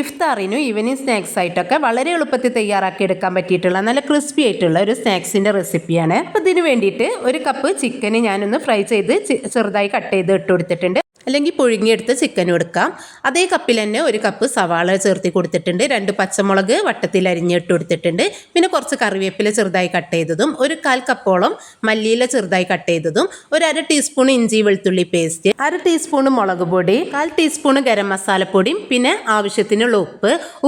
ഇഫ്താറിനും evening snacks ആയിട്ടൊക്കെ വളരെ എളുപ്പത്തിൽ തയ്യാറാക്കി എടുക്കാൻ പറ്റിയിട്ടുള്ള നല്ല ക്രിസ്പി ആയിട്ടുള്ള ഒരു സ്നാക്സിൻ്റെ റെസിപ്പിയാണ്. അപ്പോൾ ഇതിന് വേണ്ടിയിട്ട് ഒരു കപ്പ് ചിക്കന് ഞാനൊന്ന് ഫ്രൈ ചെയ്ത് ചെറുതായി കട്ട് ചെയ്ത് ഇട്ട് കൊടുത്തിട്ടുണ്ട്. അല്ലെങ്കിൽ പുഴുങ്ങിയെടുത്ത് ചിക്കനും എടുക്കാം. അതേ കപ്പിൽ തന്നെ ഒരു കപ്പ് സവാള ചേർത്തി കൊടുത്തിട്ടുണ്ട്. 2 പച്ചമുളക് വട്ടത്തിൽ അരിഞ്ഞിട്ട് കൊടുത്തിട്ടുണ്ട്. പിന്നെ കുറച്ച് കറിവേപ്പില ചെറുതായി കട്ട് ചെയ്തതും 1/4 കപ്പോളം മല്ലിയില ചെറുതായി കട്ട് ചെയ്തതും 1/2 ടീസ്പൂൺ ഇഞ്ചി വെളുത്തുള്ളി പേസ്റ്റ്, 1/2 ടീസ്പൂൺ മുളക് പൊടി, 1/4 ടീസ്പൂൺ ഗരം മസാലപ്പൊടിയും പിന്നെ ആവശ്യത്തിനുള്ള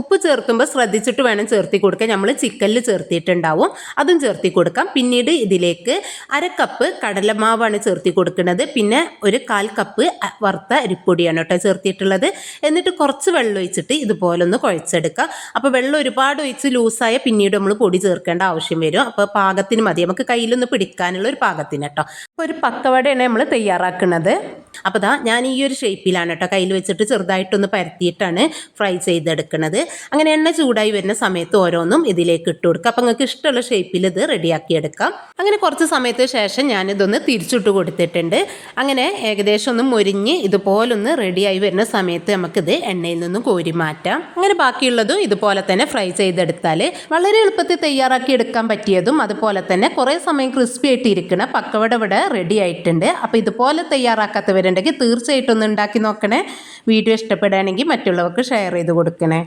ഉപ്പ് ചേർക്കുമ്പോൾ ശ്രദ്ധിച്ചിട്ട് വേണം ചേർത്തി കൊടുക്കാൻ. നമ്മൾ ചിക്കനിൽ ചേർത്തിട്ടുണ്ടാവും, അതും ചേർത്തി കൊടുക്കാം. പിന്നീട് ഇതിലേക്ക് 1/2 കപ്പ് കടലമാവാണ് ചേർത്തി കൊടുക്കുന്നത്. പിന്നെ 1/4 കപ്പ് വറുത്ത അരിപ്പൊടിയാണ് കേട്ടോ ചേർത്തിട്ടുള്ളത്. എന്നിട്ട് കുറച്ച് വെള്ളം ഒഴിച്ചിട്ട് ഇതുപോലെ ഒന്ന് കുഴച്ചെടുക്കുക. അപ്പോൾ വെള്ളം ഒരുപാട് ഒഴിച്ച് ലൂസായ പിന്നീട് നമ്മൾ പൊടി ചേർക്കേണ്ട ആവശ്യം വരും. അപ്പോൾ പാകത്തിന് മതി, നമുക്ക് കയ്യിലൊന്ന് പിടിക്കാനുള്ള ഒരു പാകത്തിന് കേട്ടോ. അപ്പോൾ ഒരു പക്കവടയാണ് നമ്മൾ തയ്യാറാക്കുന്നത്. അപ്പോൾ ഞാൻ ഈ ഒരു ഷേപ്പിലാണ് കേട്ടോ കയ്യിൽ വെച്ചിട്ട് ചെറുതായിട്ടൊന്ന് പരത്തിയിട്ടാണ് ഫ്രൈ ചെയ്തെടുക്കുന്നത്. അങ്ങനെ എണ്ണ ചൂടായി വരുന്ന സമയത്ത് ഓരോന്നും ഇതിലേക്ക് ഇട്ട് കൊടുക്കുക. അപ്പോൾ നിങ്ങൾക്ക് ഇഷ്ടമുള്ള ഷേപ്പിൽ ഇത് റെഡിയാക്കി എടുക്കാം. അങ്ങനെ കുറച്ച് സമയത്ത് ശേഷം ഞാനിതൊന്ന് തിരിച്ചിട്ട് കൊടുത്തിട്ടുണ്ട്. അങ്ങനെ ഏകദേശം ഒന്ന് മൊരിഞ്ഞ് ഇതുപോലൊന്ന് റെഡിയായി വരുന്ന സമയത്ത് നമുക്കിത് എണ്ണയിൽ നിന്നും കോരി മാറ്റാം. അങ്ങനെ ബാക്കിയുള്ളതും ഇതുപോലെ തന്നെ ഫ്രൈ ചെയ്തെടുത്താൽ വളരെ എളുപ്പത്തിൽ തയ്യാറാക്കി എടുക്കാൻ പറ്റിയതും അതുപോലെ തന്നെ കുറേ സമയം ക്രിസ്പി ആയിട്ട് ഇരിക്കുന്ന പക്കവട ഇവിടെ റെഡി ആയിട്ടുണ്ട്. അപ്പോൾ ഇതുപോലെ തയ്യാറാക്കാത്തവരുണ്ടെങ്കിൽ തീർച്ചയായിട്ടും ഒന്ന് ഉണ്ടാക്കി നോക്കണേ. വീഡിയോ ഇഷ്ടപ്പെടുകയാണെങ്കിൽ മറ്റുള്ളവർക്ക് ഷെയർ ചെയ്ത് കൊടുക്കണേ.